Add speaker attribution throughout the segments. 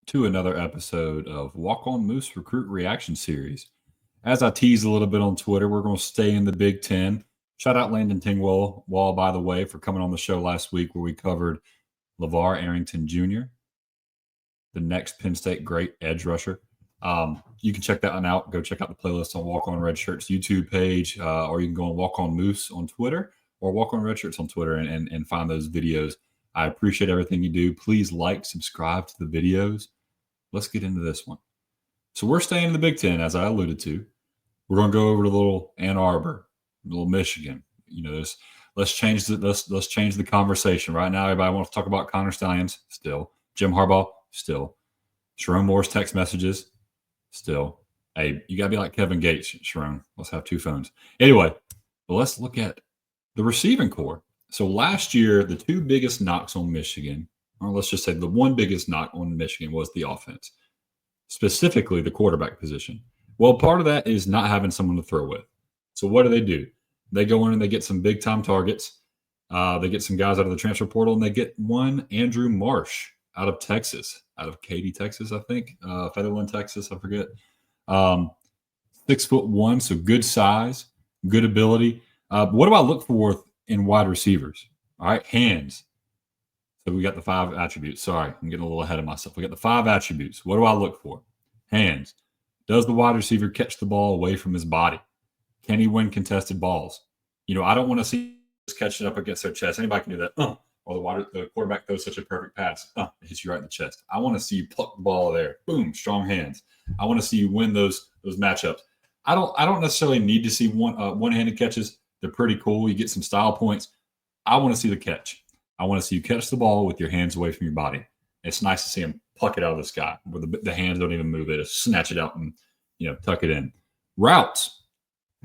Speaker 1: to another episode of Walkon Moose Recruit Reaction Series. As I teased a little bit on Twitter, we're going to stay in the Big Ten. Shout out Landon Tingwall, by the way, for coming on the show last week where we covered LeVar Arrington Jr., the next Penn State great edge rusher. You can check that one out. Go check out the playlist on Walk On Red Shirts YouTube page, or you can go on Walk On Moose on Twitter or Walk On Red Shirts on Twitter and find those videos. I appreciate everything you do. Please like, subscribe to the videos. Let's get into this one. So we're staying in the Big Ten, as I alluded to. We're going to go over to little Ann Arbor, little Michigan. You know, let's change the conversation. Right now, everybody wants to talk about Connor Stallions still. Jim Harbaugh still. Sharon Moore's text messages still. Hey, you got to be like Kevin Gates, Sharon. Let's have two phones. Anyway, let's look at the receiving core. So last year, the two biggest knocks on Michigan, or let's just say the one biggest knock on Michigan was the offense, specifically the quarterback position. Well, part of that is not having someone to throw with. So what do? They go in and they get some big-time targets. They get some guys out of the transfer portal, and they get one Andrew Marsh out of Texas, out of Katy, Texas, I think. Featherland, Texas, I forget. 6'1", so good size, good ability. What do I look for in wide receivers? All right, hands. So we got the 5 attributes. Sorry, I'm getting a little ahead of myself. We got the 5 attributes. What do I look for? Hands. Does the wide receiver catch the ball away from his body? Can he win contested balls? You know, I don't want to see just catching up against their chest. Anybody can do that. Or the quarterback throws such a perfect pass. It hits you right in the chest. I want to see you pluck the ball there. Boom, strong hands. I want to see you win those matchups. I don't necessarily need to see one-handed catches. They're pretty cool. You get some style points. I want to see the catch. I want to see you catch the ball with your hands away from your body. It's nice to see him pluck it out of the sky where the hands don't even move. They just snatch it out and, tuck it in. Routes.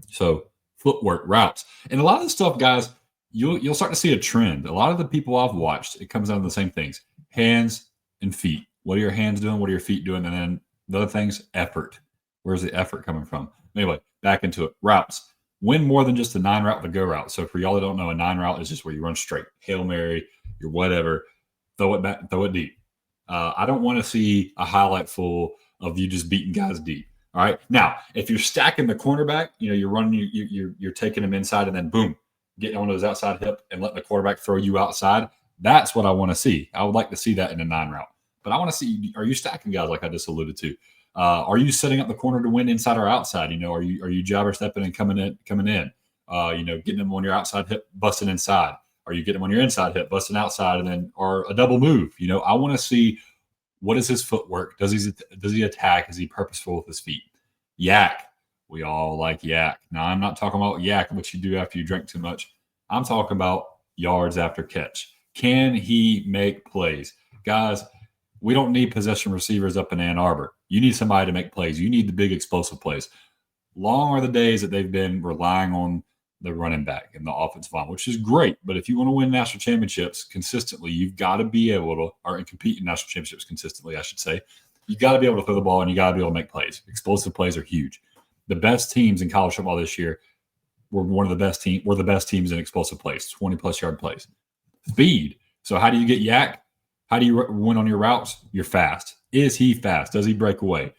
Speaker 1: So footwork, routes. And a lot of the stuff, guys, you'll start to see a trend. A lot of the people I've watched, it comes down to the same things. Hands and feet. What are your hands doing? What are your feet doing? And then the other things, effort. Where's the effort coming from? Anyway, back into it. Routes. Win more than just the 9 route, the go route. So for y'all that don't know, a 9 route is just where you run straight. Hail Mary, your whatever. Throw it back, throw it deep. I don't want to see a highlight full of you just beating guys deep. All right. Now, if you're stacking the cornerback, you're running, you're taking them inside and then boom, getting on those outside hip and letting the quarterback throw you outside. That's what I want to see. I would like to see that in a 9 route. But I want to see, are you stacking guys like I just alluded to? Are you setting up the corner to win inside or outside? Are you jabber stepping and coming in? Getting them on your outside hip, busting inside. Are you getting them on your inside hip, busting outside, and then or a double move? I want to see what is his footwork. Does he attack? Is he purposeful with his feet? Yak. We all like yak. Now I'm not talking about yak, what you do after you drink too much. I'm talking about yards after catch. Can he make plays, guys? We don't need possession receivers up in Ann Arbor. You need somebody to make plays. You need the big explosive plays. Long are the days that they've been relying on the running back and the offensive line, which is great. But if you want to win national championships consistently, you've got to be able to, or compete in national championships consistently, I should say. You've got to be able to throw the ball and you got to be able to make plays. Explosive plays are huge. The best teams in college football this year were the best teams in explosive plays, 20-plus yard plays. Speed. So how do you get yak? How do you win on your routes? You're fast. Is he fast? Does he break away?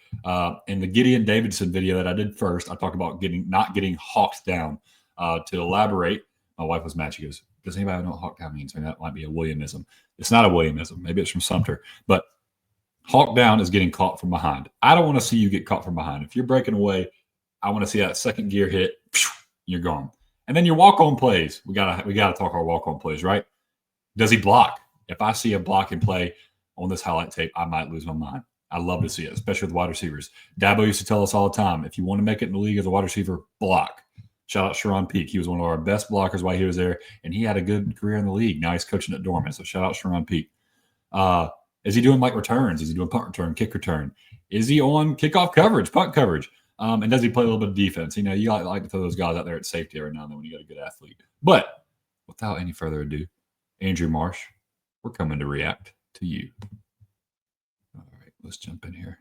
Speaker 1: In the Gideon Davidson video that I did first, I talked about not getting hawked down. To elaborate, my wife was mad. She goes, does anybody know what hawk down means? I mean, that might be a Williamism. It's not a Williamism. Maybe it's from Sumter. But hawk down is getting caught from behind. I don't want to see you get caught from behind. If you're breaking away, I want to see that second gear hit. You're gone. And then your walk-on plays. We gotta talk our walk-on plays, right? Does he block? If I see a blocking play on this highlight tape, I might lose my mind. I love to see it, especially with wide receivers. Dabo used to tell us all the time, if you want to make it in the league as a wide receiver, block. Shout out Sharon Peak. He was one of our best blockers while he was there, and he had a good career in the league. Now he's coaching at Dorman, so shout out Sharon Peak. Is he doing like returns? Is he doing punt return, kick return? Is he on kickoff coverage, punt coverage? And does he play a little bit of defense? You like to throw those guys out there at safety every now and then when you got a good athlete. But without any further ado, Andrew Marsh, we're coming to react to you. All right, let's jump in here.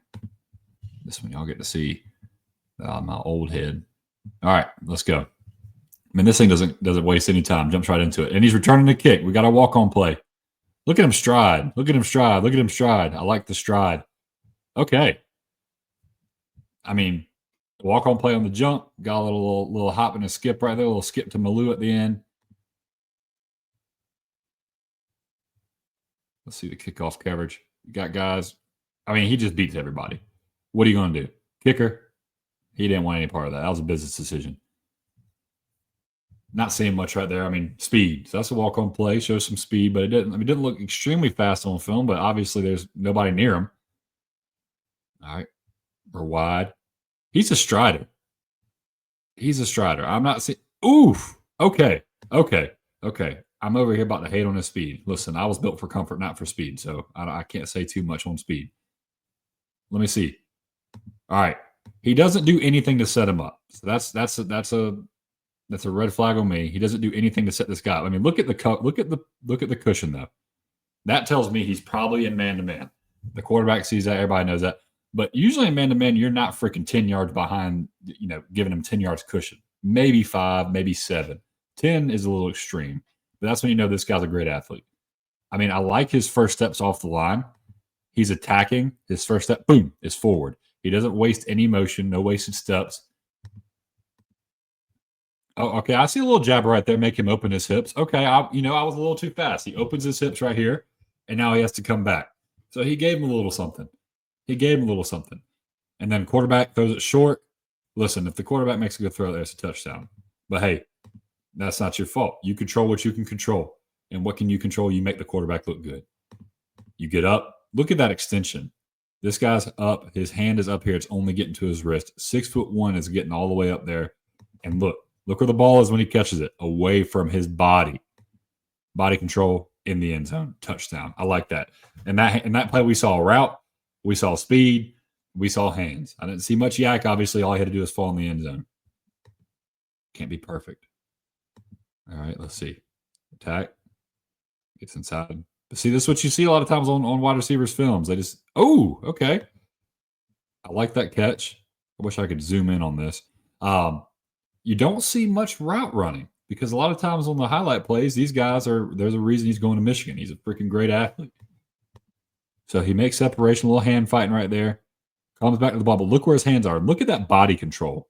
Speaker 1: This one y'all get to see my old head. All right, let's go. I mean, this thing doesn't waste any time. Jumps right into it. And he's returning the kick. We got a walk-on play. Look at him stride. Look at him stride. Look at him stride. I like the stride. Okay. I mean, walk on play on the jump, got a little hop and a skip right there, a little skip to Malou at the end. Let's see the kickoff coverage. You got guys. I mean, he just beats everybody. What are you going to do? Kicker? He didn't want any part of that. That was a business decision. Not seeing much right there. I mean, speed. So that's a walk on play. Shows some speed, but it didn't. I mean, it didn't look extremely fast on film. But obviously, there's nobody near him. All right, or wide. He's a strider. He's a strider. I'm not seeing. Oof. Okay. Okay. Okay. I'm over here about to hate on his speed. Listen, I was built for comfort, not for speed. So I can't say too much on speed. Let me see. All right. He doesn't do anything to set him up. So that's a red flag on me. He doesn't do anything to set this guy up. I mean, look at the cushion though. That tells me he's probably in man to man. The quarterback sees that. Everybody knows that. But usually in man to man, you're not freaking 10 yards behind, giving him 10 yards cushion. Maybe 5, maybe 7. 10 is a little extreme. But that's when you know this guy's a great athlete. I mean, I like his first steps off the line. He's attacking. His first step, boom, is forward. He doesn't waste any motion, no wasted steps. Oh, okay. I see a little jab right there, make him open his hips. Okay, I was a little too fast. He opens his hips right here, and now he has to come back. So he gave him a little something. He gave him a little something. And then quarterback throws it short. Listen, if the quarterback makes a good throw, there's a touchdown. But hey, that's not your fault. You control what you can control. And what can you control? You make the quarterback look good. You get up. Look at that extension. This guy's up. His hand is up here. It's only getting to his wrist. 6'1" is getting all the way up there. And look where the ball is when he catches it. Away from his body. Body control in the end zone. Touchdown. I like that. And that play, we saw a route. We saw speed. We saw hands. I didn't see much yak. Obviously, all he had to do was fall in the end zone. Can't be perfect. All right, let's see. Attack. Gets inside. But see, this is what you see a lot of times on wide receivers' films. They just, okay. I like that catch. I wish I could zoom in on this. You don't see much route running because a lot of times on the highlight plays, there's a reason he's going to Michigan. He's a freaking great athlete. So he makes separation, a little hand fighting right there. Comes back to the ball, but look where his hands are. Look at that body control.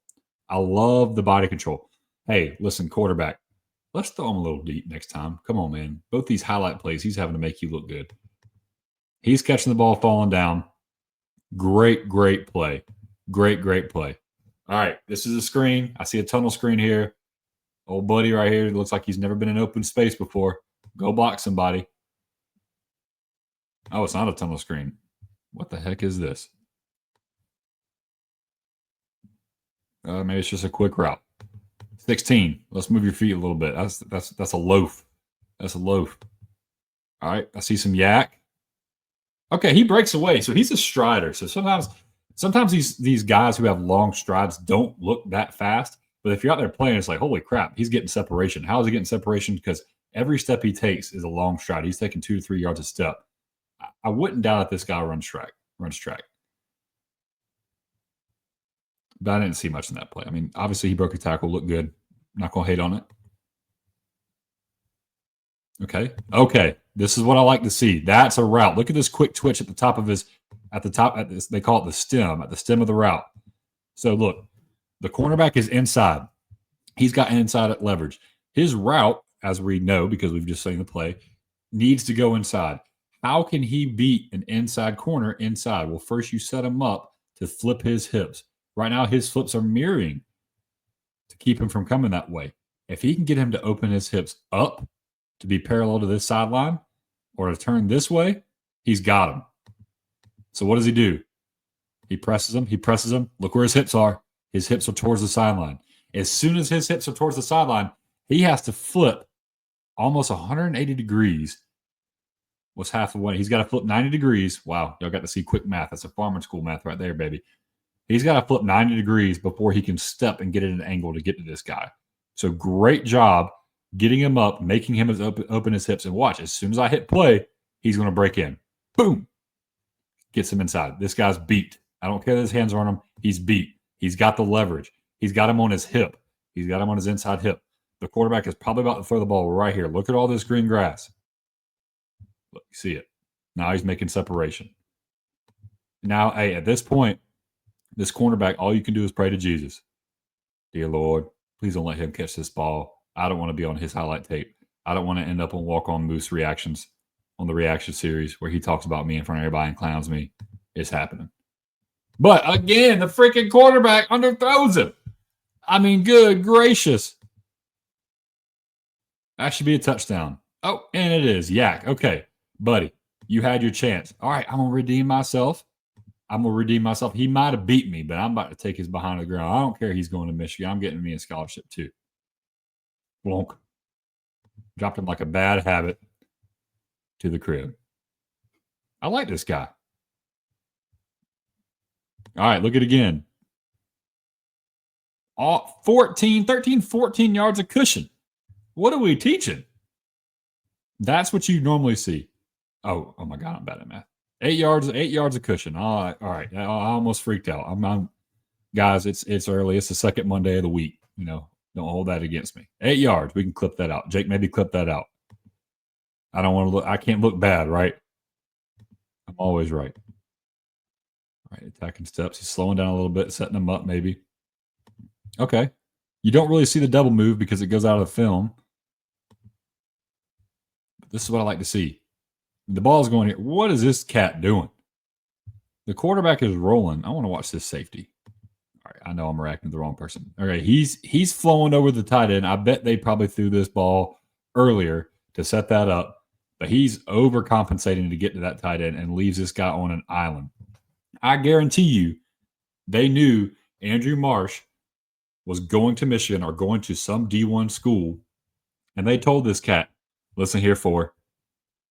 Speaker 1: I love the body control. Hey, listen, quarterback, let's throw him a little deep next time. Come on, man. Both these highlight plays, he's having to make you look good. He's catching the ball, falling down. Great play. Great play. All right, this is a screen. I see a tunnel screen here. Old buddy right here looks like he's never been in open space before. Go block somebody. Oh, it's not a tunnel screen. What the heck is this? Maybe it's just a quick route. 16. Let's move your feet a little bit. That's a loaf. That's a loaf. All right, I see some yak. Okay, he breaks away. So he's a strider. So sometimes these guys who have long strides don't look that fast. But if you're out there playing, it's like, holy crap, he's getting separation. How is he getting separation? Because every step he takes is a long stride. He's taking 2 to 3 yards a step. I wouldn't doubt if this guy runs track. But I didn't see much in that play. I mean, obviously he broke a tackle, looked good. I'm not gonna hate on it. Okay. This is what I like to see. That's a route. Look at this quick twitch at the top of this. They call it the stem, at the stem of the route. So look, the cornerback is inside. He's got inside leverage. His route, as we know, because we've just seen the play, needs to go inside. How can he beat an inside corner inside? Well, first you set him up to flip his hips. Right now, his flips are mirroring to keep him from coming that way. If he can get him to open his hips up to be parallel to this sideline or to turn this way, he's got him. So what does he do? He presses him. Look where his hips are. His hips are towards the sideline. As soon as his hips are towards the sideline, he has to flip almost 180 degrees. What's half of what? He's got to flip 90 degrees. Wow, y'all got to see quick math. That's a farmer school math right there, baby. He's got to flip 90 degrees before he can step and get at an angle to get to this guy. So great job getting him up, making him open his hips. And watch, as soon as I hit play, he's going to break in. Boom. Gets him inside. This guy's beat. I don't care that his hands are on him. He's beat. He's got the leverage. He's got him on his hip. He's got him on his inside hip. The quarterback is probably about to throw the ball right here. Look at all this green grass. Look, you see it. Now he's making separation. Now, hey, at this point, this cornerback, all you can do is pray to Jesus. Dear Lord, please don't let him catch this ball. I don't want to be on his highlight tape. I don't want to end up on Walkon Moose reactions on the reaction series where he talks about me in front of everybody and clowns me. It's happening. But again, the freaking quarterback underthrows him. I mean, good gracious. That should be a touchdown. Oh, and it is. Yak. Okay, buddy, you had your chance. All right, I'm going to redeem myself. He might have beat me, but I'm about to take his behind the ground. I don't care. He's going to Michigan. I'm getting me a scholarship too. Wonk. Dropped him like a bad habit to the crib. I like this guy. All right, look at it again. 13, 14 yards of cushion. What are we teaching? That's what you normally see. Oh my God, I'm bad at math. 8 yards of cushion. All right. I almost freaked out. I'm guys, it's early. It's the second Monday of the week. You know, don't hold that against me. 8 yards. We can clip that out. Jake, maybe clip that out. I don't want to look. I can't look bad, right? I'm always right. All right, attacking steps. He's slowing down a little bit, setting them up maybe. Okay. You don't really see the double move because it goes out of the film. But this is what I like to see. The ball's going here. What is this cat doing? The quarterback is rolling. I want to watch this safety. All right, I know I'm reacting to the wrong person. Okay, he's flowing over the tight end. I bet they probably threw this ball earlier to set that up, but he's overcompensating to get to that tight end and leaves this guy on an island. I guarantee you they knew Andrew Marsh was going to Michigan or going to some D1 school, and they told this cat, listen here,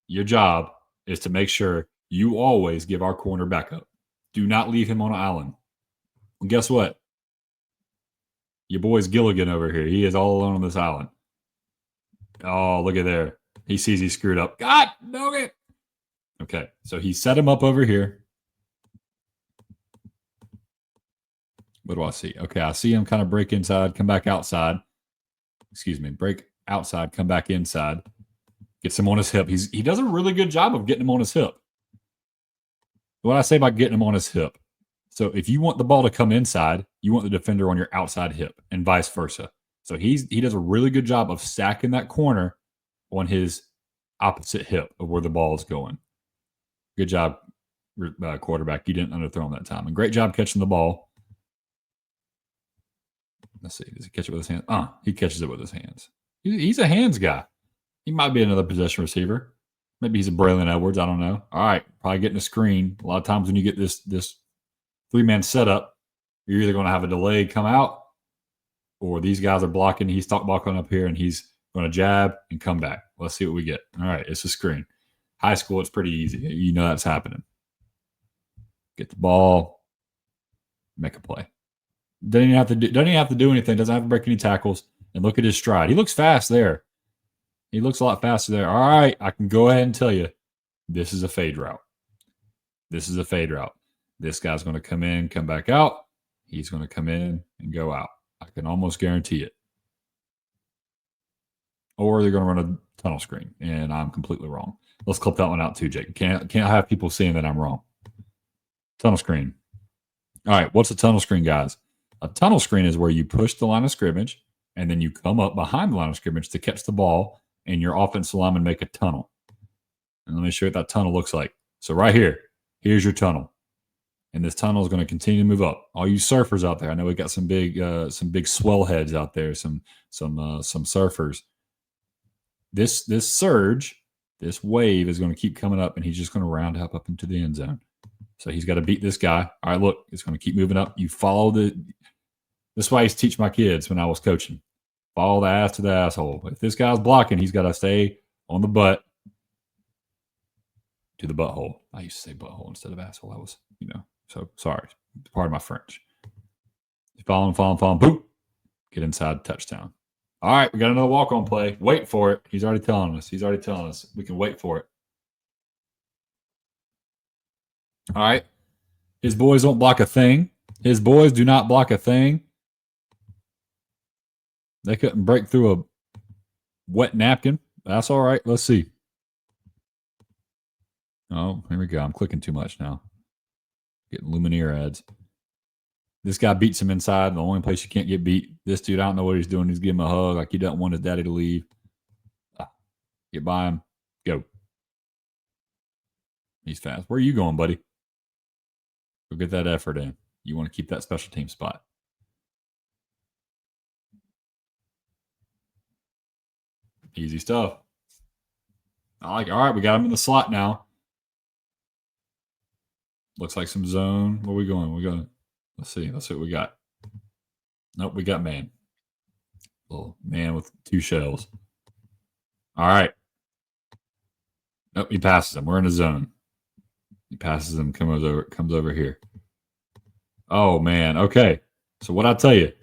Speaker 1: your job is to make sure you always give our corner backup. Do not leave him on an island. And guess what? Your boy's Gilligan over here. He is all alone on this island. Oh, look at there. He sees he screwed up. God, no it. Okay, so he set him up over here. What do I see? Okay, I see him kind of break inside, come back outside. Excuse me, break outside, come back inside. Gets him on his hip. He does a really good job of getting him on his hip. What I say about getting him on his hip. So if you want the ball to come inside, you want the defender on your outside hip and vice versa. So he does a really good job of sacking that corner on his opposite hip of where the ball is going. Good job, quarterback. You didn't underthrow him that time. And great job catching the ball. Let's see. Does he catch it with his hands? He catches it with his hands. He's a hands guy. He might be another possession receiver. Maybe he's a Braylon Edwards. I don't know. All right. Probably getting a screen. A lot of times when you get this three-man setup, you're either going to have a delay come out or these guys are blocking. He's blocking up here and he's going to jab and come back. Let's see what we get. All right. It's a screen. High school, it's pretty easy. You know that's happening. Get the ball. Make a play. Doesn't even have to do anything. Doesn't have to break any tackles. And look at his stride. He looks fast there. He looks a lot faster there. All right, I can go ahead and tell you, this is a fade route. This is a fade route. This guy's going to come in, come back out. He's going to come in and go out. I can almost guarantee it. Or they're going to run a tunnel screen, and I'm completely wrong. Let's clip that one out too, Jake. Can't have people seeing that I'm wrong. Tunnel screen. All right, what's a tunnel screen, guys? A tunnel screen is where you push the line of scrimmage, and then you come up behind the line of scrimmage to catch the ball, and your offensive lineman make a tunnel. And let me show you what that tunnel looks like. So right here, here's your tunnel. And this tunnel is going to continue to move up. All you surfers out there, I know we got some big swell heads out there, some surfers. This surge, this wave is going to keep coming up, and he's just going to round up into the end zone. So he's got to beat this guy. All right, look, it's going to keep moving up. You follow this is why I used to teach my kids when I was coaching. Follow the ass to the asshole. If this guy's blocking, he's got to stay on the butt to the butthole. I used to say butthole instead of asshole. I was, so sorry. Pardon my French. Follow him, boom. Get inside, touchdown. All right, we got another walk-on play. Wait for it. He's already telling us. We can wait for it. All right. His boys don't block a thing. His boys do not block a thing. They couldn't break through a wet napkin. That's all right. Let's see. Oh, here we go. I'm clicking too much now. Getting Lumineer ads. This guy beats him inside. The only place you can't get beat. This dude, I don't know what he's doing. He's giving him a hug like he doesn't want his daddy to leave. Get by him. Go. He's fast. Where are you going, buddy? Go get that effort in. You want to keep that special team spot. Easy stuff. I like it. All right, we got him in the slot now. Looks like some zone. Where are we going? We're going. Let's see. Let's see what we got. Nope, we got man. Little man with 2 shells. All right. Nope, he passes him. We're in a zone. He passes him, comes over here. Oh, man. Okay. So what I tell you,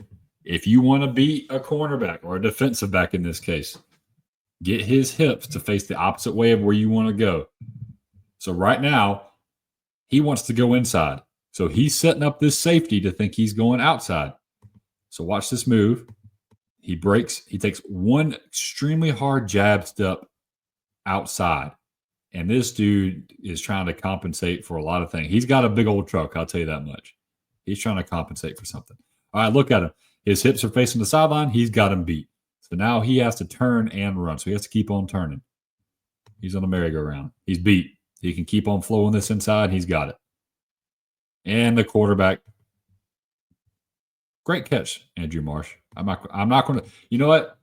Speaker 1: if you want to beat a cornerback or a defensive back in this case, get his hips to face the opposite way of where you want to go. So right now, he wants to go inside. So he's setting up this safety to think he's going outside. So watch this move. He breaks. He takes one extremely hard jab step outside. And this dude is trying to compensate for a lot of things. He's got a big old truck, I'll tell you that much. He's trying to compensate for something. All right, look at him. His hips are facing the sideline. He's got him beat. So now he has to turn and run. So he has to keep on turning. He's on a merry-go-round. He's beat. He can keep on flowing this inside. He's got it. And the quarterback. Great catch, Andrew Marsh. I'm not going to. You know what?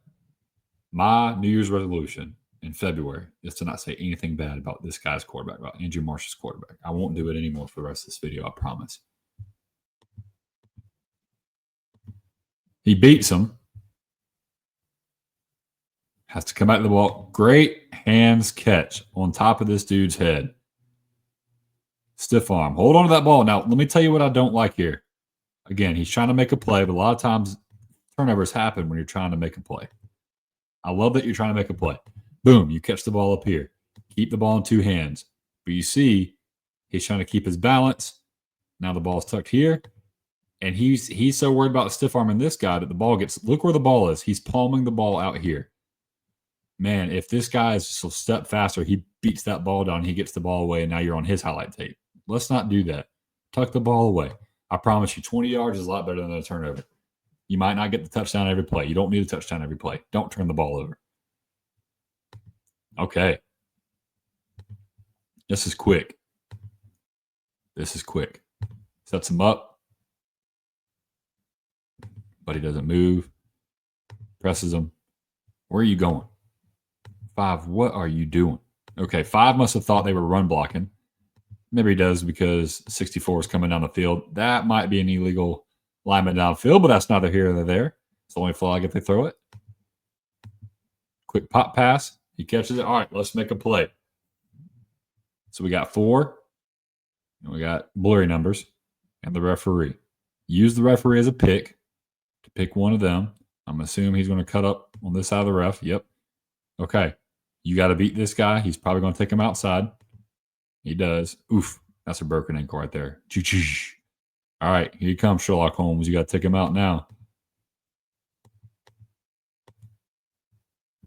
Speaker 1: My New Year's resolution in February is to not say anything bad about this guy's quarterback, about Andrew Marsh's quarterback. I won't do it anymore for the rest of this video. I promise. He beats him. Has to come back to the ball. Great hands catch on top of this dude's head. Stiff arm. Hold on to that ball. Now, let me tell you what I don't like here. Again, he's trying to make a play, but a lot of times turnovers happen when you're trying to make a play. I love that you're trying to make a play. Boom, you catch the ball up here. Keep the ball in 2 hands. But you see, he's trying to keep his balance. Now the ball's tucked here. And he's so worried about stiff arming this guy that the ball gets, look where the ball is. He's palming the ball out here. Man, if this guy is just a step faster, he beats that ball down, he gets the ball away, and now you're on his highlight tape. Let's not do that. Tuck the ball away. I promise you, 20 yards is a lot better than a turnover. You might not get the touchdown every play. You don't need a touchdown every play. Don't turn the ball over. Okay. This is quick. This is quick. Sets him up. But he doesn't move. Presses him. Where are you going? 5, what are you doing? Okay, 5 must have thought they were run blocking. Maybe he does because 64 is coming down the field. That might be an illegal lineman downfield, but that's neither here nor there. It's the only flag if they throw it. Quick pop pass. He catches it. All right, let's make a play. So we got 4. And we got blurry numbers and the referee. Use the referee as a pick to pick one of them. I'm assuming he's going to cut up on this side of the ref. Yep. Okay. You got to beat this guy. He's probably going to take him outside. He does. Oof. That's a broken ankle right there. All right. Here you come, Sherlock Holmes. You got to take him out now.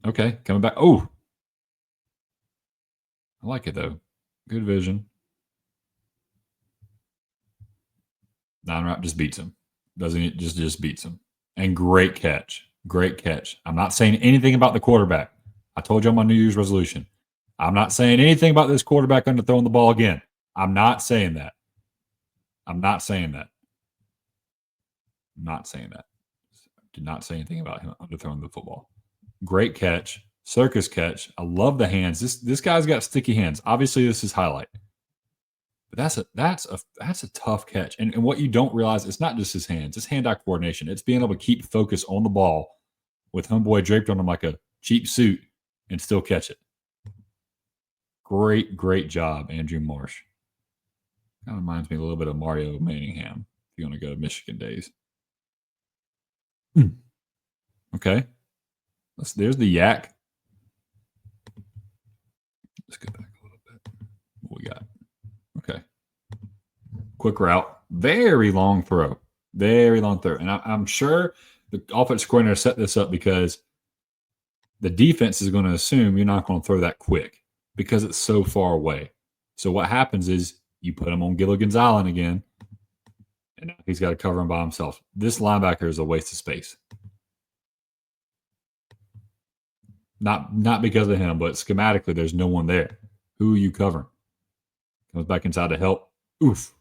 Speaker 1: Okay. Coming back. Oh. I like it, though. Good vision. 9-route just beats him. Doesn't it? Just beats him. And great catch. Great catch. I'm not saying anything about the quarterback. I told you on my New Year's resolution. I'm not saying anything about this quarterback underthrowing the ball again. I'm not saying that. I'm not saying that. I'm not saying that. Did not say anything about him underthrowing the football. Great catch. Circus catch. I love the hands. This guy's got sticky hands. Obviously, this is highlight. But that's a tough catch. And what you don't realize, it's not just his hands. It's hand-eye coordination. It's being able to keep focus on the ball with homeboy draped on him like a cheap suit and still catch it. Great job, Andrew Marsh. Kind of reminds me a little bit of Mario Manningham, if you want to go to Michigan days. Okay. There's the yak. Let's go back a little bit. What we got? Okay. Quick route. Very long throw. Very long throw. And I'm sure the offensive coordinator set this up because the defense is going to assume you're not going to throw that quick because it's so far away. So what happens is you put them on Gilligan's Island again, And now he's got to cover him by himself. This linebacker is a waste of space. Not because of him, but schematically, there's no one there. Who are you covering? Comes back inside to help. Oof.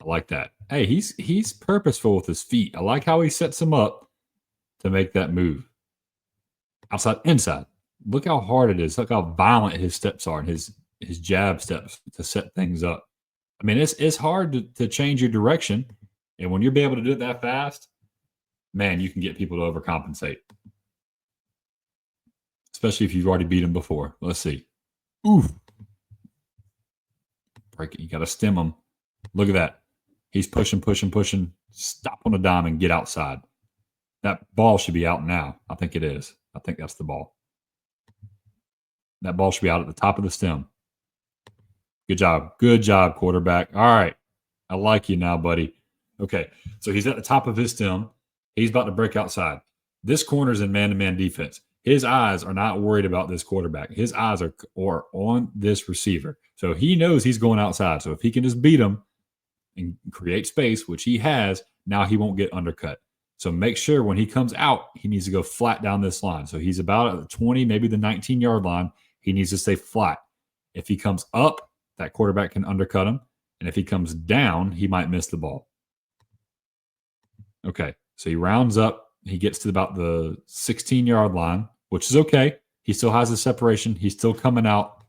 Speaker 1: I like that. Hey, he's purposeful with his feet. I like how he sets him up to make that move. Outside, inside. Look how hard it is. Look how violent his steps are and his jab steps to set things up. I mean, it's hard to change your direction. And when you're able to do it that fast, man, you can get people to overcompensate. Especially if you've already beat them before. Let's see. Oof. Break it. You got to stem him. Look at that. He's pushing. Stop on a dime and get outside. That ball should be out now. I think it is. I think that's the ball. That ball should be out at the top of the stem. Good job. Good job, quarterback. All right. I like you now, buddy. Okay. So he's at the top of his stem. He's about to break outside. This corner's in man-to-man defense. His eyes are not worried about this quarterback. His eyes are on this receiver. So he knows he's going outside. So if he can just beat him and create space, which he has, now he won't get undercut. So make sure when he comes out, he needs to go flat down this line. So he's about at the 20, maybe the 19-yard line. He needs to stay flat. If he comes up, that quarterback can undercut him. And if he comes down, he might miss the ball. Okay, so he rounds up. He gets to about the 16-yard line, which is okay. He still has the separation. He's still coming out,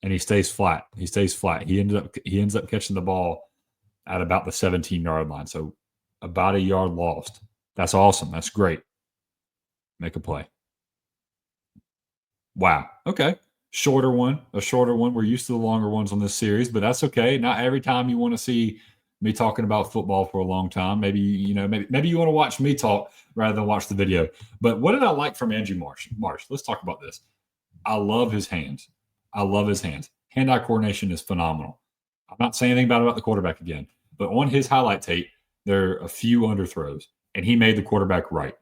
Speaker 1: and he stays flat. He ends up catching the ball at about the 17-yard line. So about a yard lost. That's awesome. That's great. Make a play. Wow. Okay. A shorter one. We're used to the longer ones on this series, but that's okay. Not every time you want to see me talking about football for a long time. Maybe you want to watch me talk rather than watch the video. But what did I like from Andrew Marsh? Let's talk about this. I love his hands. Hand-eye coordination is phenomenal. I'm not saying anything about the quarterback again, but on his highlight tape, there are a few underthrows, and he made the quarterback right.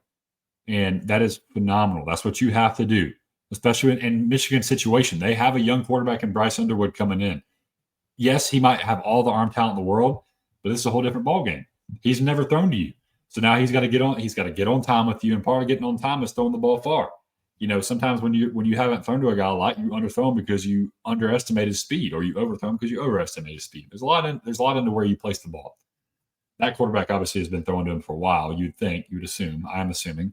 Speaker 1: And that is phenomenal. That's what you have to do, especially in Michigan's situation. They have a young quarterback in Bryce Underwood coming in. Yes, he might have all the arm talent in the world, but this is a whole different ballgame. He's never thrown to you. So now he's got to get on time with you, and part of getting on time is throwing the ball far. Sometimes when you haven't thrown to a guy a lot, you underthrow him because you underestimate his speed, or you overthrow him because you overestimate his speed. There's a lot into where you place the ball. That quarterback obviously has been throwing to him for a while. You'd assume. I'm assuming,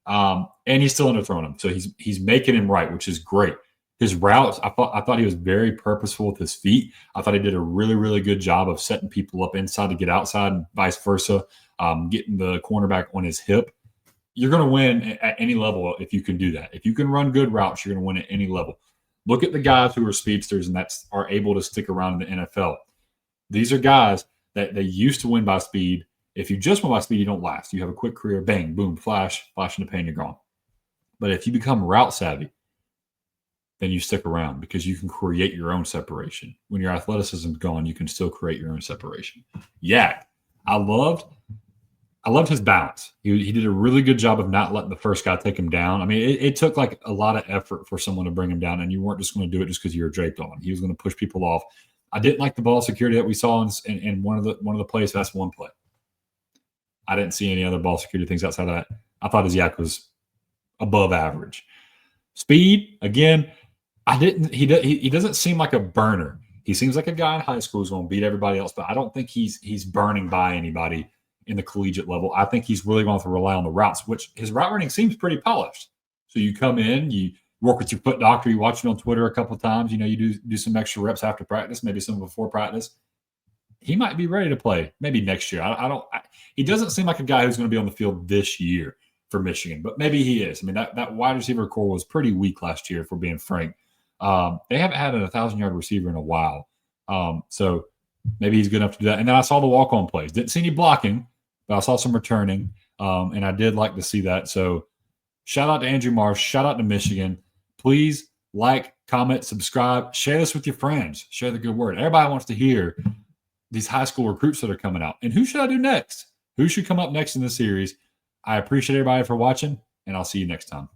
Speaker 1: and he's still underthrowing him. So he's making him right, which is great. His routes, I thought he was very purposeful with his feet. I thought he did a really, really good job of setting people up inside to get outside, and vice versa. Getting the cornerback on his hip. You're going to win at any level if you can do that. If you can run good routes, you're going to win at any level. Look at the guys who are speedsters and are able to stick around in the NFL. These are guys that they used to win by speed. If you just win by speed, you don't last. You have a quick career, bang, boom, flash in the pan, you're gone. But if you become route savvy, then you stick around because you can create your own separation. When your athleticism is gone, you can still create your own separation. Yeah, I loved his balance. He did a really good job of not letting the first guy take him down. I mean, it took like a lot of effort for someone to bring him down, and you weren't just going to do it just because you were draped on him. He was going to push people off. I didn't like the ball security that we saw in one of the plays. That's one play. I didn't see any other ball security things outside of that. I thought his yak was above average. Speed, again, he doesn't seem like a burner. He seems like a guy in high school who's going to beat everybody else, but I don't think he's burning by anybody in the collegiate level. I think he's really going to rely on the routes, which his route running seems pretty polished. So you come in, you work with your foot doctor, you watch him on Twitter a couple of times, you do some extra reps after practice, maybe some before practice. He might be ready to play maybe next year. He doesn't seem like a guy who's going to be on the field this year for Michigan, but maybe he is. I mean, that wide receiver core was pretty weak last year, if we're being frank. They haven't had a 1,000-yard receiver in a while. So maybe he's good enough to do that. And then I saw the walk-on plays. Didn't see any blocking, but I saw some returning, and I did like to see that. So shout out to Andrew Marsh. Shout out to Michigan. Please like, comment, subscribe. Share this with your friends. Share the good word. Everybody wants to hear these high school recruits that are coming out. And who should I do next? Who should come up next in the series? I appreciate everybody for watching, and I'll see you next time.